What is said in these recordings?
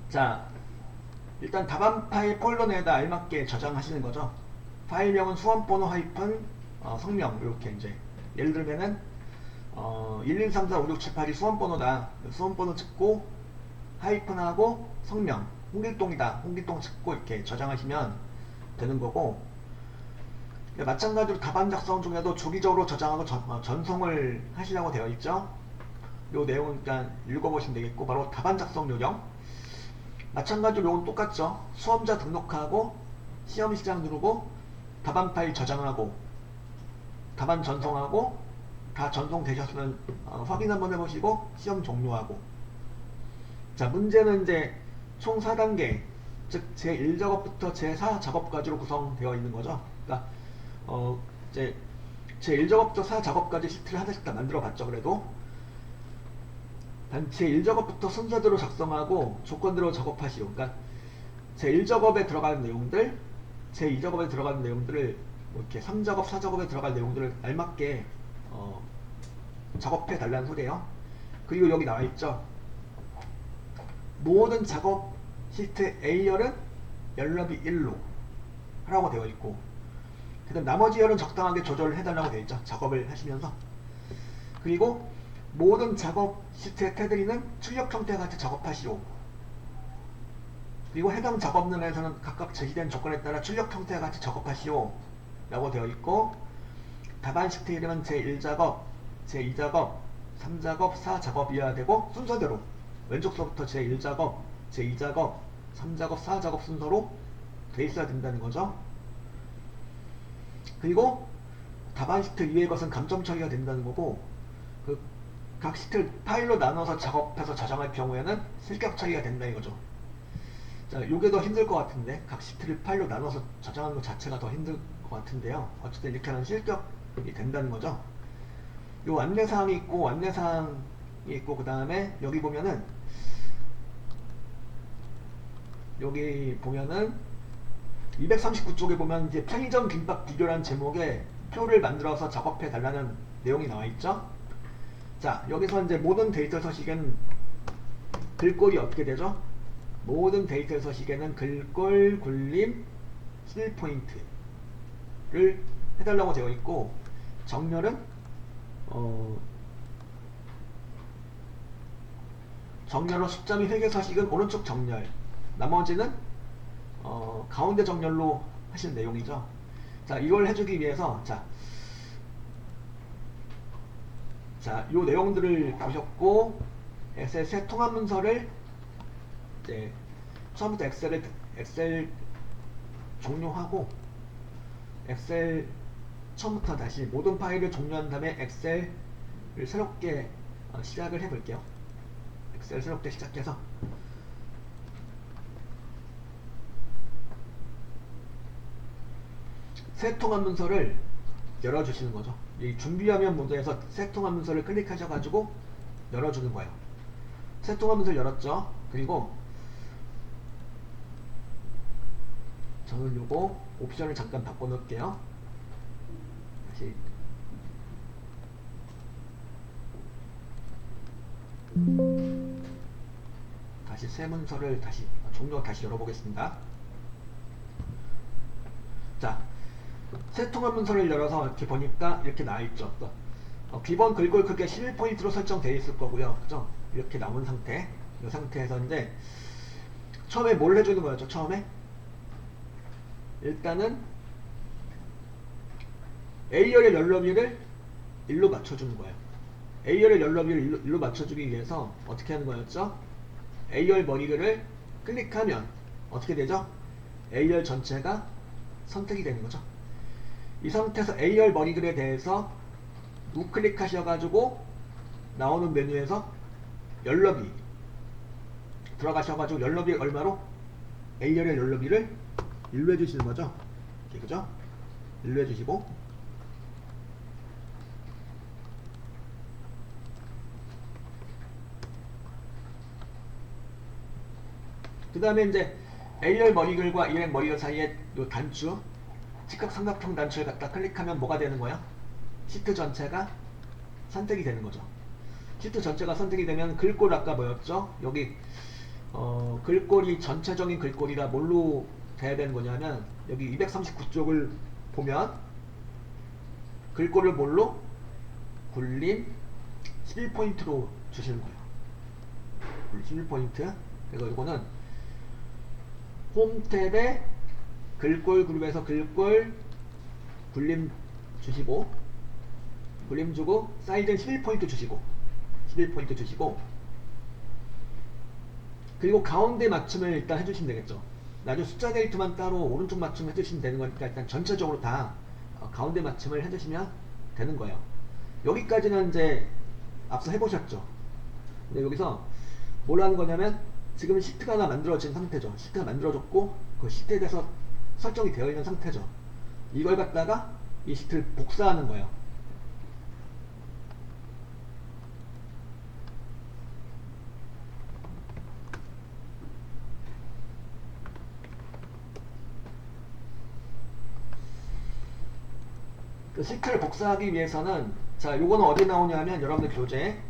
자, 일단 답안 파일 폴더 내에다 알맞게 저장하시는 거죠. 파일명은 수험번호 하이픈 성명 이렇게 이제 예를 들면은 123456782 수험번호다. 수험번호 찍고 하이픈하고 성명 홍길동이다. 홍길동 찍고 이렇게 저장하시면 되는 거고, 마찬가지로 답안 작성 중에도 주기적으로 저장하고 전송을 하시라고 되어 있죠. 요 내용은 일단 읽어보시면 되겠고, 바로 답안 작성 요령. 마찬가지로 요건 똑같죠. 수험자 등록하고 시험 시작 누르고 답안 파일 저장하고 답안 전송하고 다 전송되셨으면 확인 한번 해보시고 시험 종료하고. 자, 문제는 이제 총 4단계, 즉 제1작업부터 제4작업까지로 구성되어 있는 거죠. 그러니까 이제 제1작업부터 4작업까지 시트를 하나씩 다 만들어 봤죠. 그래도 제1작업부터 순서대로 작성하고 조건대로 작업하시오. 그러니까 제1작업에 들어가는 내용들, 제2작업에 들어가는 내용들을 뭐 이렇게 3작업, 4작업에 들어갈 내용들을 알맞게 작업해 달라는 소리예요. 그리고 여기 나와 있죠. 모든 작업 시트 A열은 열너비 1로 하라고 되어 있고, 그 다음 나머지 열은 적당하게 조절을 해달라고 되어 있죠. 작업을 하시면서. 그리고 모든 작업 시트의 테두리는 출력 형태와 같이 작업하시오. 그리고 해당 작업란에서는 각각 제시된 조건에 따라 출력 형태와 같이 작업하시오 라고 되어 있고, 답안 시트 이름은 제1작업, 제2작업, 3작업, 4작업이어야 되고, 순서대로 왼쪽서부터 제1작업, 제2작업, 3작업, 4작업 순서로 돼 있어야 된다는 거죠. 그리고 답안 시트 이외의 것은 감점 처리가 된다는 거고, 각 시트를 파일로 나눠서 작업해서 저장할 경우에는 실격 처리가 된다 이거죠. 자, 요게 더 힘들 것 같은데, 각 시트를 파일로 나눠서 저장하는 것 자체가 더 힘들 것 같은데요. 어쨌든 이렇게 하면 실격이 된다는 거죠. 요 안내사항이 있고, 그 다음에 여기 보면은 239쪽에 보면 이제 편의점 김밥 비교라는 제목의 표를 만들어서 작업해 달라는 내용이 나와 있죠. 자, 여기서 이제 모든 데이터 서식에는 글꼴이 어떻게 되죠? 모든 데이터 서식에는 글꼴, 굴림, 실포인트를 해달라고 되어 있고, 정렬은 정렬로 숫자 및 회계 서식은 오른쪽 정렬, 나머지는 가운데 정렬로 하시는 내용이죠. 자, 이걸 해주기 위해서 요 내용들을 보셨고, 엑셀 새 통합 문서를 이제 처음부터 엑셀 종료하고, 엑셀 처음부터 다시 모든 파일을 종료한 다음에 엑셀을 새롭게 시작을 해볼게요. 엑셀 새롭게 시작해서 새 통합 문서를 열어주시는 거죠. 이 준비화면 모드에서 새 통합 문서를 클릭하셔가지고 열어주는 거예요. 새 통합 문서를 열었죠. 그리고 저는 요거 옵션을 잠깐 바꿔놓을게요. 다시 새 문서를 다시 열어보겠습니다. 자, 새 통합 문서를 열어서 이렇게 보니까 이렇게 나와있죠. 기본 글꼴 크기가 11포인트로 설정되어 있을 거고요. 그죠? 이렇게 나온 상태. 이 상태에서 이제 처음에 뭘 해주는 거였죠? 처음에 일단은 A열의 열너비를 1로 맞춰주는 거예요. A열의 열너비를 1로 맞춰주기 위해서 어떻게 하는 거였죠? A열 머리글을 클릭하면 어떻게 되죠? A열 전체가 선택이 되는 거죠. 이 상태에서 A열 머리글에 대해서 우클릭 하셔가지고 나오는 메뉴에서 열너비 들어가셔가지고 열너비 얼마로? A열의 열너비를 1로 해주시는 거죠. 이렇게, 그죠? 1로 해주시고, 그 다음에 이제 A열 머리글과 E열 머리글 사이에 요 단추, 직각삼각형 단추를 갖다 클릭하면 뭐가 되는 거야? 시트 전체가 선택이 되는 거죠. 시트 전체가 선택이 되면 글꼴 아까 뭐였죠? 여기 글꼴이 전체적인 글꼴이가 뭘로 돼야 되는 거냐면 여기 239쪽을 보면 글꼴을 뭘로? 굴림 11포인트로 주시는 거예요. 11포인트. 그래서 이거는 홈 탭에 글꼴 그룹에서 글꼴 굴림 주시고, 굴림 주고 사이즈는 11포인트 주시고, 11포인트 주시고, 그리고 가운데 맞춤을 일단 해주시면 되겠죠. 나중에 숫자 데이트만 따로 오른쪽 맞춤 해주시면 되는 거니까 일단 전체적으로 다 가운데 맞춤을 해주시면 되는 거예요. 여기까지는 이제 앞서 해보셨죠. 근데 여기서 뭘 하는 거냐면 지금 시트가 하나 만들어진 상태죠. 시트가 만들어졌고 그 시트에 대해서 설정이 되어 있는 상태죠. 이걸 갖다가 이 시트를 복사하는 거예요. 그 시트를 복사하기 위해서는 자 요거는 어디 나오냐면 여러분들 교재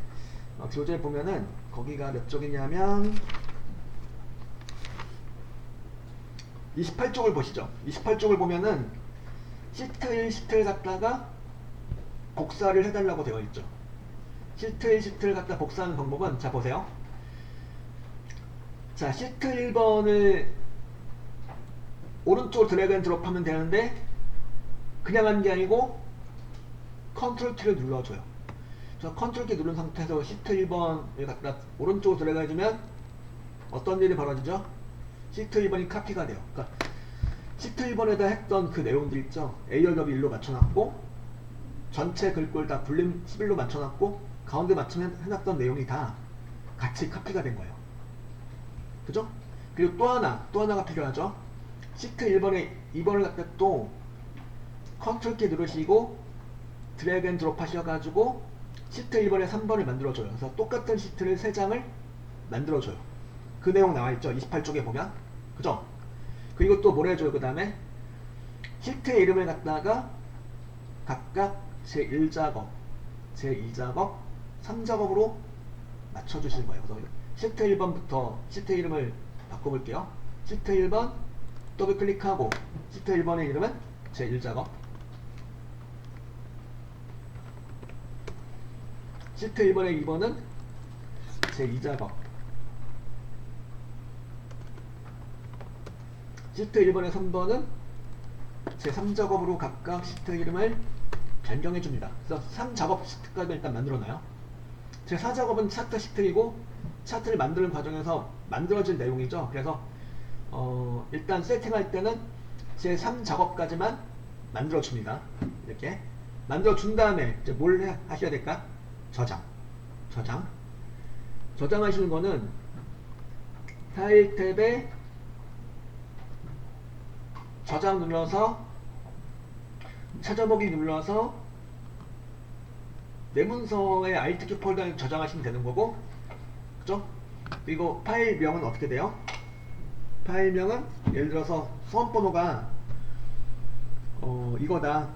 교재 보면은 거기가 몇 쪽이냐면 28쪽을 보시죠. 28쪽을 보면은 시트 1 시트를 갖다가 복사를 해달라고 되어 있죠. 시트 1 시트를 갖다 복사하는 방법은 자 보세요. 자 시트 1번을 오른쪽으로 드래그 앤 드롭 하면 되는데 그냥 하는 게 아니고 컨트롤 키를 눌러줘요. 저 컨트롤 키 누른 상태에서 시트 1번을 갖다 오른쪽으로 드래그 해주면 어떤 일이 벌어지죠? 시트 1번이 카피가 돼요. 그러니까 시트 1번에다 했던 그 내용들 있죠? A열협이 1로 맞춰놨고 전체 글꼴 다 굴림 11로 맞춰놨고 가운데 맞춰놨던 내용이 다 같이 카피가 된 거예요. 그죠? 그리고 또 하나가 필요하죠. 시트 1번에 2번을 갖다 또 컨트롤 키 누르시고 드래그 앤 드롭 하셔가지고 시트 1번에 3번을 만들어줘요. 그래서 똑같은 시트를 3장을 만들어줘요. 그 내용 나와있죠. 28쪽에 보면. 그죠? 그리고 또 뭘 해줘요. 그 다음에 시트의 이름을 갖다가 각각 제1작업, 제2작업, 3작업으로 맞춰주시는 거예요. 그래서 시트 1번부터 시트 이름을 바꿔볼게요. 시트 1번 더블 클릭하고 시트 1번의 이름은 제1작업, 시트 1번의 2번은 제2작업, 시트 1번의 3번은 제3작업으로 각각 시트 이름을 변경해줍니다. 그래서 3작업 시트까지 일단 만들어놔요. 제4작업은 차트 시트이고 차트를 만드는 과정에서 만들어진 내용이죠. 그래서 일단 세팅할 때는 제3작업까지만 만들어줍니다. 이렇게 만들어준 다음에 이제 뭘 하셔야 될까? 저장하시는 거는 파일 탭에 저장 눌러서 찾아보기 눌러서 내 문서의 Alt-Q 폴더에 저장하시면 되는 거고, 그죠? 그리고 파일명은 어떻게 돼요? 파일명은 예를 들어서 수험번호가 이거다.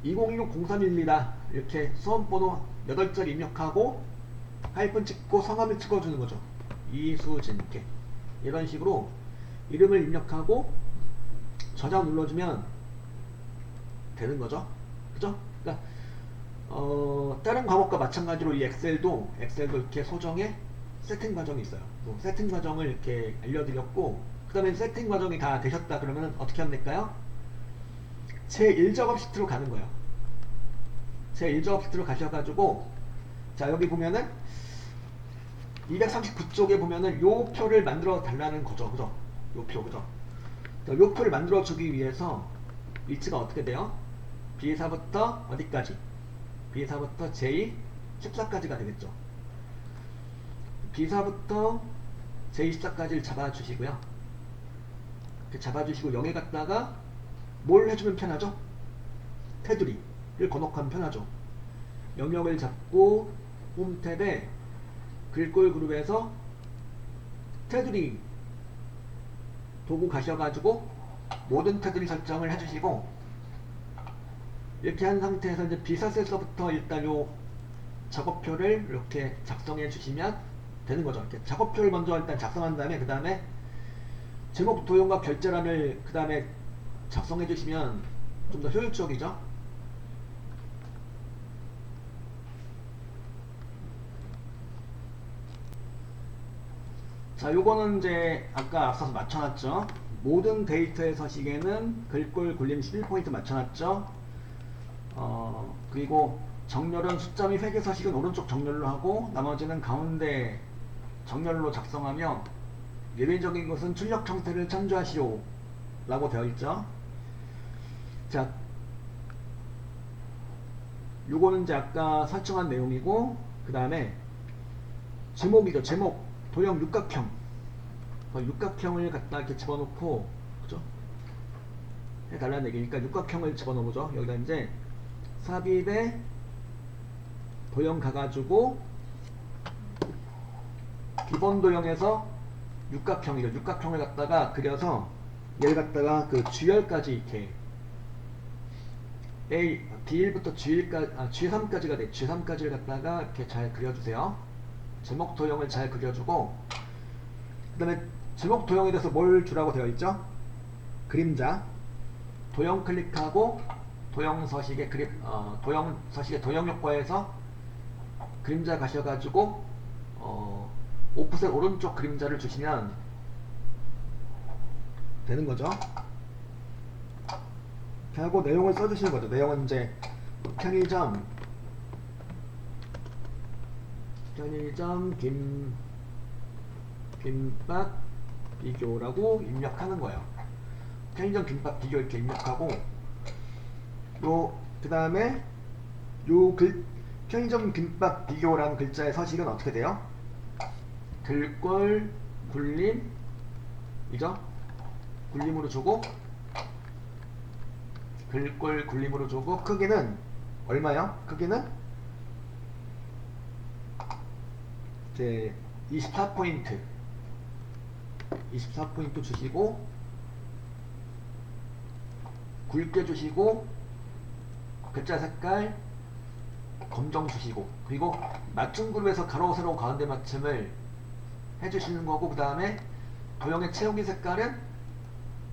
2016-0312다. 이렇게 수험번호 8자리 입력하고 하이픈 찍고 성함을 찍어주는 거죠. 이수진 이렇게 이런 식으로 이름을 입력하고 저장 눌러주면 되는 거죠. 그죠? 그러니까 다른 과목과 마찬가지로 이 엑셀도 이렇게 소정의 세팅 과정이 있어요. 세팅 과정을 이렇게 알려드렸고, 그 다음에 세팅 과정이 다 되셨다 그러면 어떻게 하면 될까요? 제1작업 시트로 가는 거예요. 제1작업 시트로 가셔가지고 자 여기 보면은 239쪽에 보면은 요 표를 만들어 달라는 거죠. 그죠? 요 표, 그죠? 요 표를 만들어 주기 위해서 위치가 어떻게 돼요? B4부터 어디까지? B4부터 J 14까지가 되겠죠. B4부터 J 14까지를 잡아주시고요. 이렇게 잡아주시고 여기 갖다가 뭘 해주면 편하죠? 테두리를 건너가면 편하죠. 영역을 잡고 홈 탭에 글꼴 그룹에서 테두리 도구 가셔가지고 모든 테두리 설정을 해주시고, 이렇게 한 상태에서 이제 비사셀서부터 일단 요 작업표를 이렇게 작성해 주시면 되는 거죠. 이렇게 작업표를 먼저 일단 작성한 다음에 그 다음에 제목 도형과 결제란을 그 다음에 작성해 주시면 좀 더 효율적이죠. 자, 요거는 이제 아까 앞서서 맞춰놨죠. 모든 데이터의 서식에는 글꼴 굴림 11포인트 맞춰놨죠. 그리고 정렬은 숫자 및 회계 서식은 오른쪽 정렬로 하고 나머지는 가운데 정렬로 작성하며 예외적인 것은 출력 형태를 참조하시오 라고 되어 있죠. 자, 요거는 이제 아까 설정한 내용이고 그 다음에 제목이죠. 제목 도형 육각형 육각형을 갖다 이렇게 집어넣고 그죠? 해달라는 얘기니까 육각형을 집어넣어보죠. 여기다 이제 삽입에 도형 가가지고 기본 도형에서 육각형이죠. 육각형을 갖다가 그려서 얘를 갖다가 그 G열까지 이렇게 A, D1부터 G3까지가 돼. G3까지를 갖다가 이렇게 잘 그려주세요. 제목 도형을 잘 그려주고 그 다음에 제목 도형에 대해서 뭘 주라고 되어 있죠? 그림자 도형 클릭하고 도형 서식의 도형 효과에서 그림자 가셔가지고 오프셋 오른쪽 그림자를 주시면 되는 거죠. 이렇게 하고 내용을 써주시는 거죠. 내용은 이제 편의점 김밥 비교라고 입력하는 거예요. 편의점 김밥 비교 이렇게 입력하고 그 다음에 편의점 김밥 비교라는 글자의 서식은 어떻게 돼요? 글꼴 굴림 이죠? 굴림으로 주고 글꼴 굴림으로 주고 크기는 얼마요? 크기는 이제 24포인트 주시고 굵게 주시고 글자 색깔 검정 주시고 그리고 맞춤 그룹에서 가로 세로 가운데 맞춤을 해주시는 거고 그 다음에 도형의 채우기 색깔은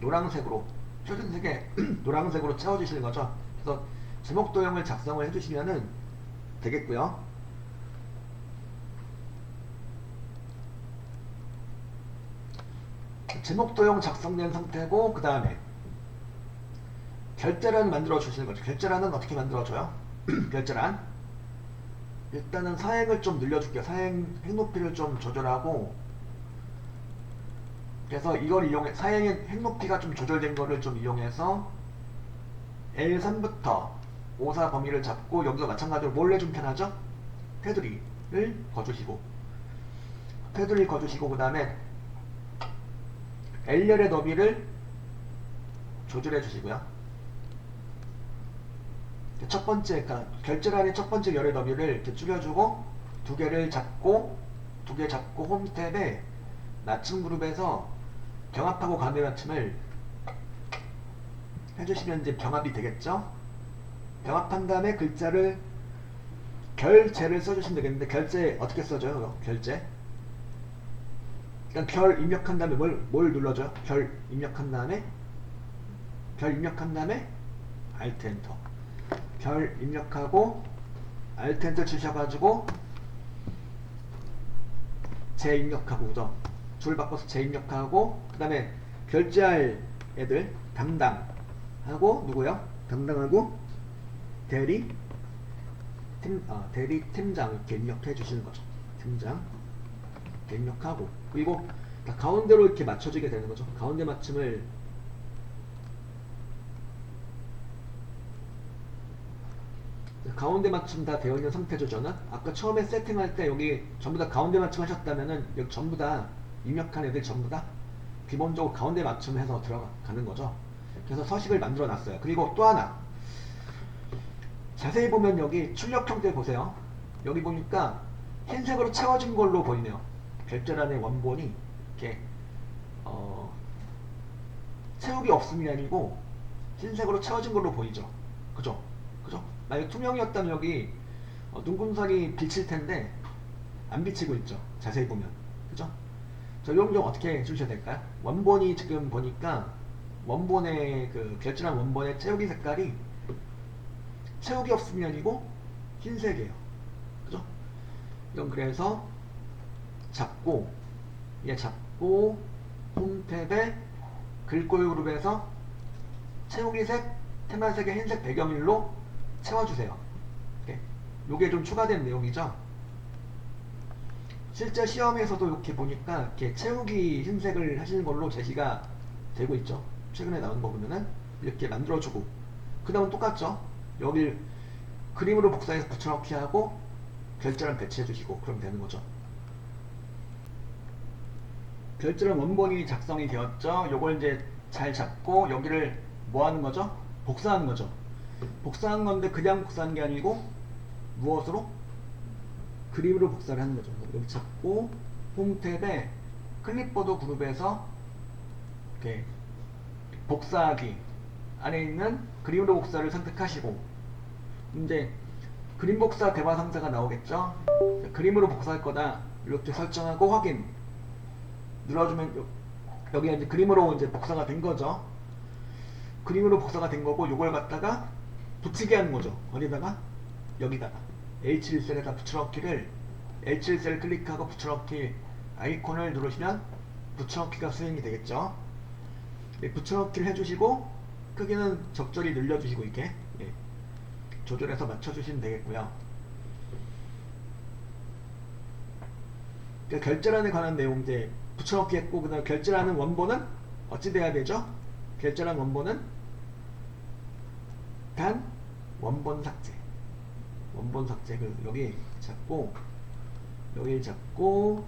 노란색으로 표준색에 노란색으로 채워주시는 거죠. 그래서 제목 도형을 작성을 해주시면 되겠고요. 제목 도형 작성된 상태고 그 다음에 결제란 만들어 주시는 거죠. 결제란은 어떻게 만들어줘요? 결제란 일단은 사행을 좀 늘려줄게요. 사행 핵높이를 좀 조절하고 그래서 이걸 이용해 사행의 핵높이가 좀 조절된 거를 좀 이용해서 L3부터 54 범위를 잡고 여기서 마찬가지로 뭘 해주면 편하죠? 테두리를 거주시고 그 다음에 L열의 너비를 조절해 주시고요. 첫 번째, 그러니까 결제란의 첫 번째 열의 너비를 이렇게 줄여주고 두 개 잡고 홈 탭에 맞춤 그룹에서 병합하고 가운데 맞춤을 해주시면 이제 병합이 되겠죠. 병합한 다음에 글자를 결제를 써주시면 되겠는데 결제 어떻게 써줘요? 결제 일단 결 입력한 다음에 뭘 눌러줘요? 결 입력한 다음에 Alt 엔터 결 입력하고 Alt 엔터 주셔가지고 재입력하고 그죠? 줄 바꿔서 재입력하고 그 다음에 결제할 애들 담당하고 누구요? 담당하고 대리 팀장 이렇게 입력해 주시는 거죠. 팀장 이렇게 입력하고 그리고 다 가운데로 이렇게 맞춰지게 되는 거죠. 가운데 맞춤을 가운데 맞춤 다 되어 있는 상태죠. 저는 아까 처음에 세팅할 때 여기 전부 다 가운데 맞춤 하셨다면은 여기 전부 다 입력한 애들 전부 다 기본적으로 가운데 맞춤해서 들어가는 거죠. 그래서 서식을 만들어 놨어요. 그리고 또 하나 자세히 보면 여기 출력 형태 보세요. 여기 보니까 흰색으로 채워진 걸로 보이네요. 결제란의 원본이 이렇게 채우기 없음이 아니고 흰색으로 채워진 걸로 보이죠. 그죠? 만약 투명이었다면 여기 눈금살이 비칠 텐데 안 비치고 있죠. 자세히 보면. 그죠? 저 이런 좀 어떻게 해주셔야 될까요? 원본이 지금 보니까 원본의 그 결절한 원본의 채우기 색깔이 채우기 없으면이고 흰색이에요. 그죠? 이건 그래서 잡고 얘 잡고 홈탭에 글꼴 그룹에서 채우기색 테마색의 흰색 배경일로 채워주세요. 요게 좀 추가된 내용이죠. 실제 시험에서도 이렇게 보니까 이렇게 채우기 흰색을 하시는 걸로 제시가 되고 있죠. 최근에 나온 거 보면은 이렇게 만들어주고 그 다음은 똑같죠. 여길 그림으로 복사해서 붙여넣기 하고 결절은 배치해 주시고 그럼 되는 거죠. 결절은 원본이 작성이 되었죠. 요걸 이제 잘 잡고 여기를 뭐 하는 거죠? 복사하는 거죠. 복사한 건데 그냥 복사하는 게 아니고 무엇으로? 그림으로 복사를 하는 거죠. 여기 잡고 홈탭에 클립보드 그룹에서 이렇게 복사하기 안에 있는 그림으로 복사를 선택하시고 이제 그림 복사 대화 상자가 나오겠죠. 그림으로 복사할 거다 이렇게 설정하고 확인 눌러주면 여기가 이제 그림으로 이제 복사가 된 거죠. 그림으로 복사가 된 거고 요걸 갖다가 붙이게 하는 거죠. 어디다가? 여기다가 H1셀에다 붙여넣기를 H1셀 클릭하고 붙여넣기 아이콘을 누르시면 붙여넣기가 수행이 되겠죠. 붙여넣기를 해주시고 크기는 적절히 늘려주시고 이렇게 조절해서 맞춰주시면 되겠고요. 그러니까 결절안에 관한 내용 이제 붙여넣기 했고 그 다음에 결절하는 원본은 어찌 돼야 되죠? 결절한 원본은 단 원본 삭제 원본 삭제 여기 잡고 여기 잡고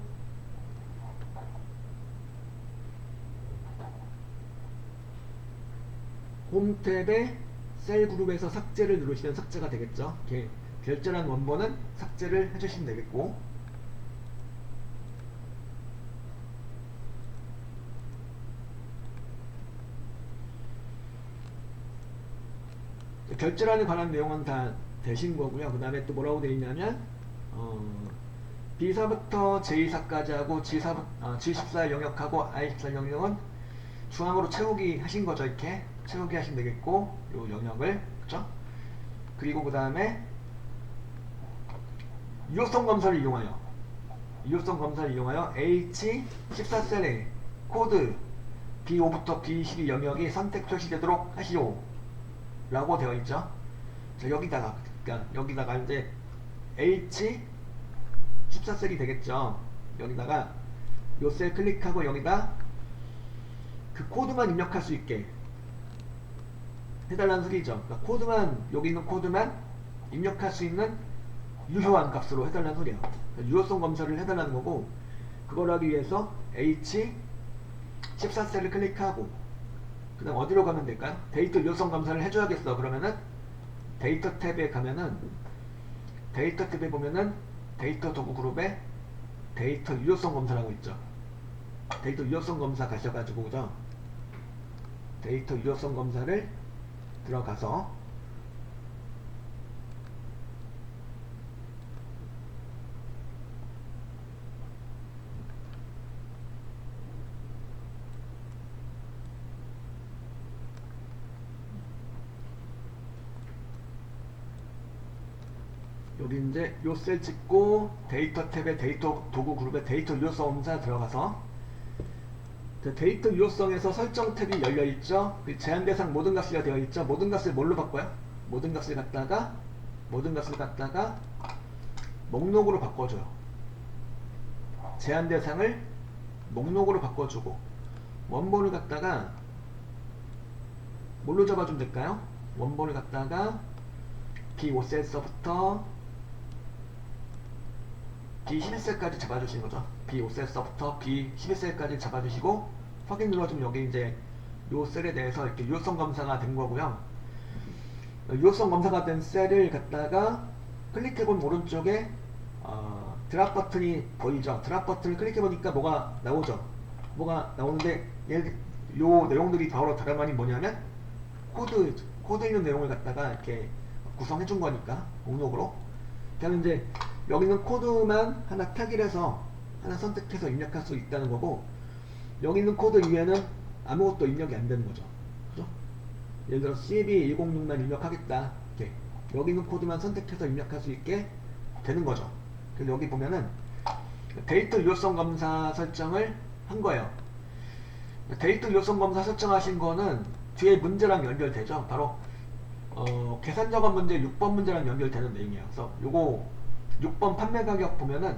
홈탭에 셀 그룹에서 삭제를 누르시면 삭제가 되겠죠. 이렇게 결절한 원본은 삭제를 해주시면 되겠고 결절안에 관한 내용은 다 되신 거고요. 그 다음에 또 뭐라고 되어 있냐면 B4부터 J4까지 하고 G14 영역하고 I14 영역은 중앙으로 채우기 하신 거죠. 이렇게 채우기 하시면 되겠고 요 영역을 그쵸? 그리고 그 다음에 유효성 검사를 이용하여 H14셀에 코드 B5부터 B12 영역이 선택 표시되도록 하시오 라고 되어 있죠. 자, 여기다가 이제 H14셀이 되겠죠. 여기다가 요 셀 클릭하고 여기다 그 코드만 입력할 수 있게 해달라는 소리죠. 그러니까 코드만 여기 있는 코드만 입력할 수 있는 유효한 값으로 해달라는 소리야. 그러니까 유효성 검사를 해달라는 거고 그걸 하기 위해서 H14셀을 클릭하고 그 다음 어디로 가면 될까요? 데이터 유효성 검사를 해줘야겠어. 그러면은 데이터 탭에 가면은 데이터 탭에 보면은 데이터 도구 그룹에 데이터 유효성 검사라고 있죠. 데이터 유효성 검사 가셔가지고 그죠? 데이터 유효성 검사를 들어가서 여기 이제 요 셀 찍고 데이터 탭에 데이터 도구 그룹에 데이터 유효성 검사 들어가서 데이터 유효성에서 설정 탭이 열려있죠. 제한 대상 모든 값이라 되어 있죠. 모든 값을 뭘로 바꿔요? 모든 값을 갖다가 목록으로 바꿔줘요. 제한 대상을 목록으로 바꿔주고 원본을 갖다가 뭘로 잡아주면 될까요? 원본을 갖다가 B5셀서부터 B11셀까지 잡아주시는 거죠. B5셀서부터 B11셀까지 잡아주시고 확인 눌러주면 여기 이제 요 셀에 대해서 이렇게 유효성 검사가 된 거고요. 유효성 검사가 된 셀을 갖다가 클릭해본 오른쪽에 드랍 버튼이 보이죠. 드랍 버튼을 클릭해보니까 뭐가 나오죠. 뭐가 나오는데 요 내용들이 바로 다름 아닌 뭐냐면 코드 있는 내용을 갖다가 이렇게 구성해준 거니까 목록으로 그러면 이제 여기 있는 코드만 하나 타깃해서 하나 선택해서 입력할 수 있다는 거고, 여기 있는 코드 이외에는 아무것도 입력이 안 되는 거죠. 그죠? 예를 들어 CB106만 입력하겠다. 이렇게 여기 있는 코드만 선택해서 입력할 수 있게 되는 거죠. 그래서 여기 보면은 데이터 유효성 검사 설정을 한 거예요. 데이터 유효성 검사 설정하신 거는 뒤에 문제랑 연결되죠. 바로 계산 작업 문제 6번 문제랑 연결되는 내용이에요. 그래서 요거 6번 판매 가격 보면은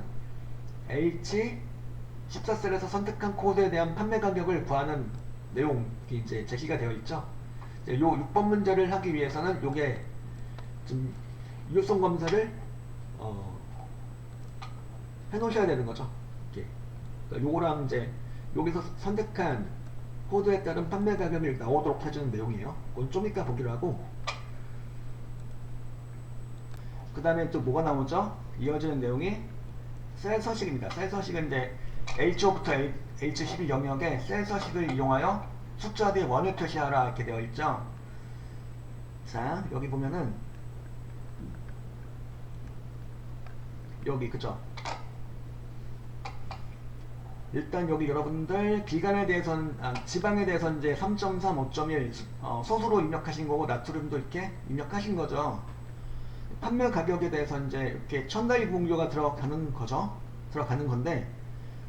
H14셀에서 선택한 코드에 대한 판매 가격을 구하는 내용이 이제 제시가 되어 있죠. 이제 요 6번 문제를 하기 위해서는 요게 좀 유효성 검사를 해 놓으셔야 되는 거죠. 이렇게. 그러니까 요거랑 이제 여기서 선택한 코드에 따른 판매 가격이 나오도록 해주는 내용이에요. 그건 좀 이따 보기로 하고, 그 다음에 또 뭐가 나오죠? 이어지는 내용이 셀 서식입니다. 셀 서식은 이제 H5부터 H11 영역에 셀 서식을 이용하여 숫자 뒤에 원을 표시하라 이렇게 되어 있죠. 자, 여기 보면은 여기 그죠? 일단 여기 여러분들 기간에 대해서는 지방에 대해서는 이제 3.3, 5.1 소수로 입력하신 거고, 나트륨도 이렇게 입력하신 거죠. 판매 가격에 대해서 이제 이렇게 천 단위 구분교가 들어가는 거죠. 들어가는 건데,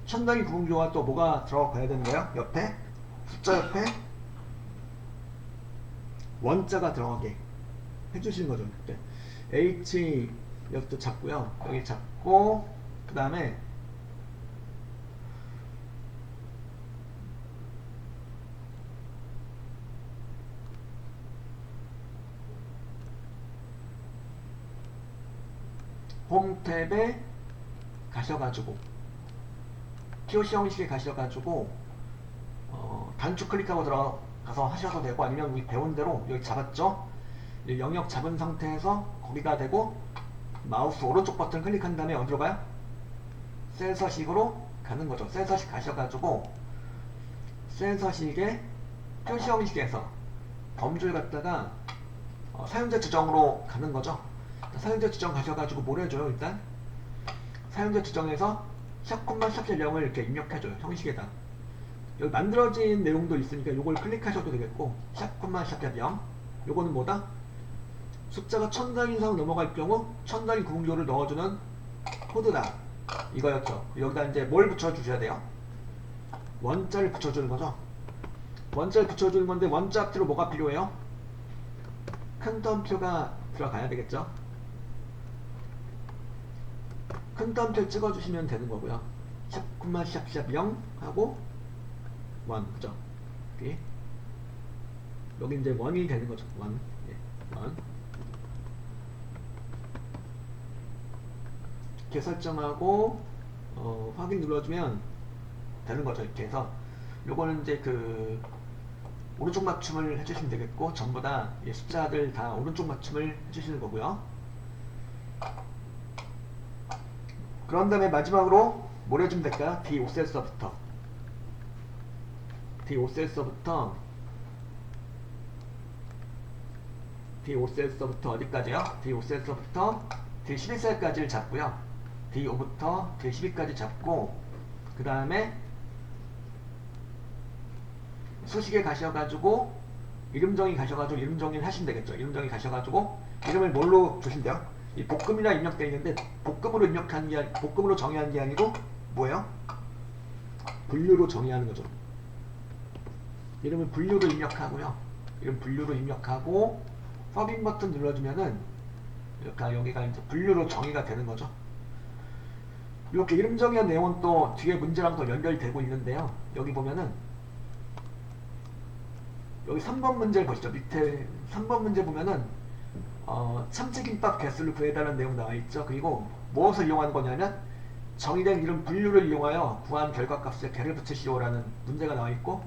천 단위 구분교가 또 뭐가 들어가야 되는 거예요? 옆에 숫자 옆에 원자가 들어가게 해주시는 거죠. 그때 H 여기도 잡고요. 여기 잡고, 그 다음에 홈 탭에 가셔가지고 POC 형식에 가셔가지고 단축 클릭하고 들어가서 하셔도 되고, 아니면 우리 배운 대로 여기 잡았죠? 영역 잡은 상태에서 거기다 대고 마우스 오른쪽 버튼 클릭한 다음에 어디로 가요? 셀 서식으로 가는 거죠. 셀 서식 가셔가지고 셀 서식에 표시 형식에서 범주를 갖다가 사용자 지정으로 가는 거죠. 사용자 지정 가셔가지고 뭘 해줘요? 일단 사용자 지정에서 샵, 샵 0을 이렇게 입력해줘요. 형식에다. 여기 만들어진 내용도 있으니까 요걸 클릭하셔도 되겠고, 샵, 샵 0. 요거는 뭐다? 숫자가 1000단위 이상 넘어갈 경우 1000단위 구분교를 넣어주는 코드다. 이거였죠. 여기다 이제 뭘 붙여주셔야 돼요? 원자를 붙여주는 거죠. 원자를 붙여주는 건데, 원자 앞뒤로 뭐가 필요해요? 큰 덤표가 들어가야 되겠죠. 큰 덤표 찍어주시면 되는 거고요. 샵, 샵 0 하고 1, 그죠? 여기 이제 1이 되는 거죠. 1, 예, 1. 이렇게 설정하고 확인 눌러주면 되는 거죠. 이렇게 해서 요거는 이제 그 오른쪽 맞춤을 해주시면 되겠고, 전부 다 숫자들 다 오른쪽 맞춤을 해주시는 거고요. 그런 다음에 마지막으로 뭘 해주면 될까요? D5셀서부터 어디까지요? D5셀서부터 D11셀까지를 잡고요. D5부터 D12까지 잡고, 그 다음에 수식에 가셔가지고 이름 정의 가셔가지고 이름 정의를 하시면 되겠죠. 이름 정의 가셔가지고 이름을 뭘로 주신대요? 이 복금이라 입력되어 있는데, 복금으로 정의하는 게 아니고 뭐예요? 분류로 정의하는 거죠. 이름을 분류로 입력하고요. 이름 분류로 입력하고 서빙 버튼 눌러주면은 여기가 이제 분류로 정의가 되는 거죠. 이렇게 이름 정의한 내용은 또 뒤에 문제랑 또 연결되고 있는데요. 여기 보면은 여기 3번 문제를 보시죠. 밑에 3번 문제 보면은 참치김밥 개수를 구해달라는 내용 나와있죠. 그리고 무엇을 이용하는 거냐면 정의된 이름 분류를 이용하여 구한 결과값에 개를 붙이시오라는 문제가 나와있고,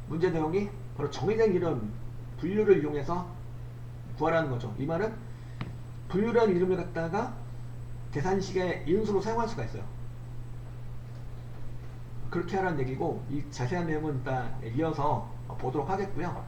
문제 내용이 바로 정의된 이름 분류를 이용해서 구하라는 거죠. 이 말은 분류라는 이름을 갖다가 계산식의 인수로 사용할 수가 있어요. 그렇게 하라는 얘기고, 이 자세한 내용은 이따 이어서 보도록 하겠고요.